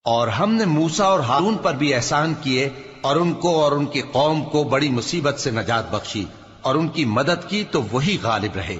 اور ہم نے موسیٰ اور ہارون پر بھی احسان کیے اور ان کو اور ان کی قوم کو بڑی مصیبت سے نجات بخشی اور ان کی مدد کی تو وہی غالب رہے۔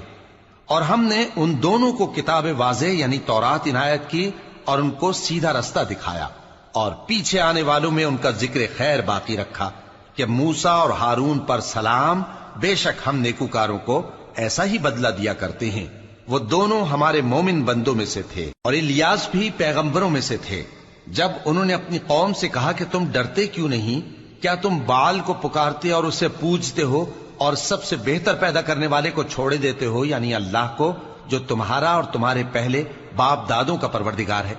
اور ہم نے ان دونوں کو کتاب واضح یعنی تورات عنایت کی اور ان کو سیدھا رستہ دکھایا، اور پیچھے آنے والوں میں ان کا ذکر خیر باقی رکھا کہ موسیٰ اور ہارون پر سلام، بے شک ہم نیکوکاروں کو ایسا ہی بدلہ دیا کرتے ہیں۔ وہ دونوں ہمارے مومن بندوں میں سے تھے، اور الیاس بھی پیغمبروں میں سے تھے۔ جب انہوں نے اپنی قوم سے کہا کہ تم ڈرتے کیوں نہیں؟ کیا تم بال کو پکارتے اور اسے پوجتے ہو اور سب سے بہتر پیدا کرنے والے کو چھوڑے دیتے ہو، یعنی اللہ کو، جو تمہارا اور تمہارے پہلے باپ دادوں کا پروردگار ہے؟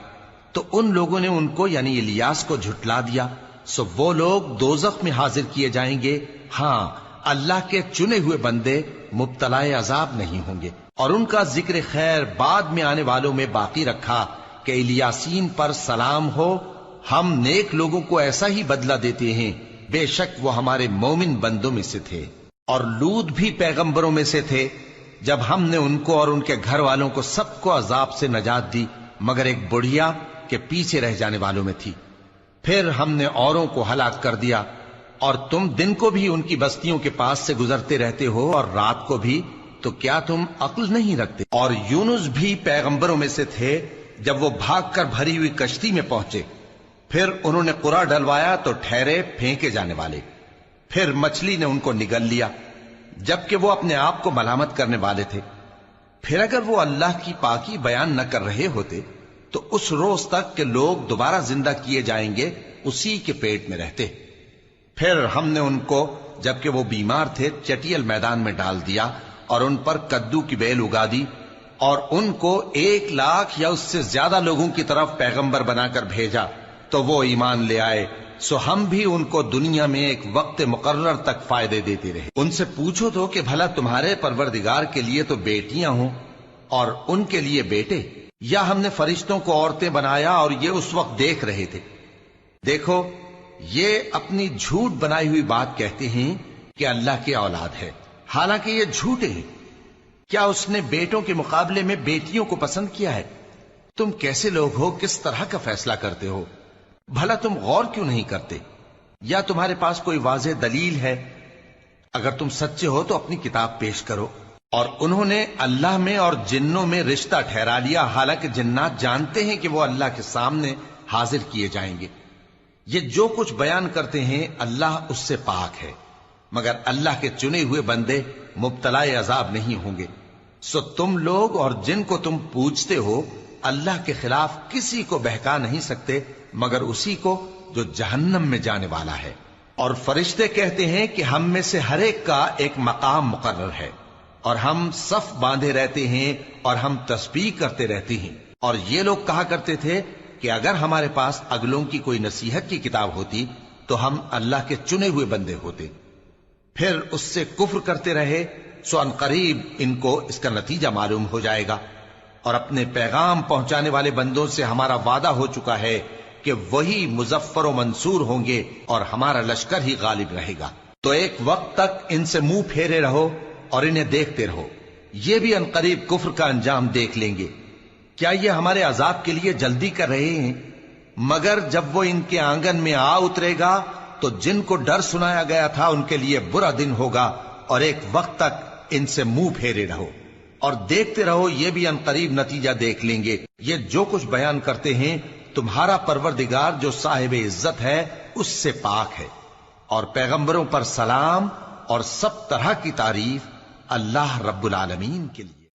تو ان لوگوں نے ان کو یعنی الیاس کو جھٹلا دیا، سو وہ لوگ دوزخ میں حاضر کیے جائیں گے۔ ہاں، اللہ کے چنے ہوئے بندے مبتلا عذاب نہیں ہوں گے۔ اور ان کا ذکر خیر بعد میں آنے والوں میں باقی رکھا کہ الیاسین پر سلام ہو، ہم نیک لوگوں کو ایسا ہی بدلہ دیتے ہیں، بے شک وہ ہمارے مومن بندوں میں سے تھے۔ اور لوط بھی پیغمبروں میں سے تھے، جب ہم نے ان کو اور ان کے گھر والوں کو سب کو عذاب سے نجات دی مگر ایک بڑھیا کے پیچھے رہ جانے والوں میں تھی۔ پھر ہم نے اوروں کو ہلاک کر دیا، اور تم دن کو بھی ان کی بستیوں کے پاس سے گزرتے رہتے ہو اور رات کو بھی، تو کیا تم عقل نہیں رکھتے؟ اور یونس بھی پیغمبروں میں سے تھے، جب وہ بھاگ کر بھری ہوئی کشتی میں پہنچے، پھر انہوں نے قرع ڈلوایا تو ٹھہرے پھینکے جانے والے، پھر مچھلی نے ان کو نگل لیا جبکہ وہ اپنے آپ کو ملامت کرنے والے تھے۔ پھر اگر وہ اللہ کی پاکی بیان نہ کر رہے ہوتے تو اس روز تک کہ لوگ دوبارہ زندہ کیے جائیں گے اسی کے پیٹ میں رہتے۔ پھر ہم نے ان کو جبکہ وہ بیمار تھے چٹیل میدان میں ڈال دیا اور ان پر کدو کی بیل اگا دی، اور ان کو 1,00,000 یا اس سے زیادہ لوگوں کی طرف پیغمبر بنا کر بھیجا تو وہ ایمان لے آئے، سو ہم بھی ان کو دنیا میں ایک وقت مقرر تک فائدے دیتے رہے۔ ان سے پوچھو تو کہ بھلا تمہارے پروردگار کے لیے تو بیٹیاں ہوں اور ان کے لیے بیٹے، یا ہم نے فرشتوں کو عورتیں بنایا اور یہ اس وقت دیکھ رہے تھے؟ دیکھو، یہ اپنی جھوٹ بنائی ہوئی بات کہتے ہیں کہ اللہ کی اولاد ہے، حالانکہ یہ جھوٹے ہیں۔ کیا اس نے بیٹوں کے مقابلے میں بیٹیوں کو پسند کیا ہے؟ تم کیسے لوگ ہو، کس طرح کا فیصلہ کرتے ہو؟ بھلا تم غور کیوں نہیں کرتے؟ یا تمہارے پاس کوئی واضح دلیل ہے؟ اگر تم سچے ہو تو اپنی کتاب پیش کرو۔ اور انہوں نے اللہ میں اور جنوں میں رشتہ ٹھہرا لیا، حالانکہ جنات جانتے ہیں کہ وہ اللہ کے سامنے حاضر کیے جائیں گے۔ یہ جو کچھ بیان کرتے ہیں اللہ اس سے پاک ہے، مگر اللہ کے چنے ہوئے بندے مبتلا عذاب نہیں ہوں گے۔ سو تم لوگ اور جن کو تم پوجتے ہو اللہ کے خلاف کسی کو بہکا نہیں سکتے مگر اسی کو جو جہنم میں جانے والا ہے۔ اور فرشتے کہتے ہیں کہ ہم میں سے ہر ایک کا ایک مقام مقرر ہے، اور ہم صف باندھے رہتے ہیں اور ہم تسبیح کرتے رہتے ہیں۔ اور یہ لوگ کہا کرتے تھے کہ اگر ہمارے پاس اگلوں کی کوئی نصیحت کی کتاب ہوتی تو ہم اللہ کے چنے ہوئے بندے ہوتے۔ پھر اس سے کفر کرتے رہے، سو ان قریب ان کو اس کا نتیجہ معلوم ہو جائے گا۔ اور اپنے پیغام پہنچانے والے بندوں سے ہمارا وعدہ ہو چکا ہے کہ وہی مظفر و منصور ہوں گے اور ہمارا لشکر ہی غالب رہے گا۔ تو ایک وقت تک ان سے منہ پھیرے رہو اور انہیں دیکھتے رہو، یہ بھی ان قریب کفر کا انجام دیکھ لیں گے۔ کیا یہ ہمارے عذاب کے لیے جلدی کر رہے ہیں؟ مگر جب وہ ان کے آنگن میں آ اترے گا تو جن کو ڈر سنایا گیا تھا ان کے لیے برا دن ہوگا، اور ایک وقت تک ان سے منہ پھیرے رہو اور دیکھتے رہو، یہ بھی ان قریب نتیجہ دیکھ لیں گے۔ یہ جو کچھ بیان کرتے ہیں تمہارا پروردگار جو صاحب عزت ہے اس سے پاک ہے۔ اور پیغمبروں پر سلام اور سب طرح کی تعریف اللہ رب العالمین کے لیے۔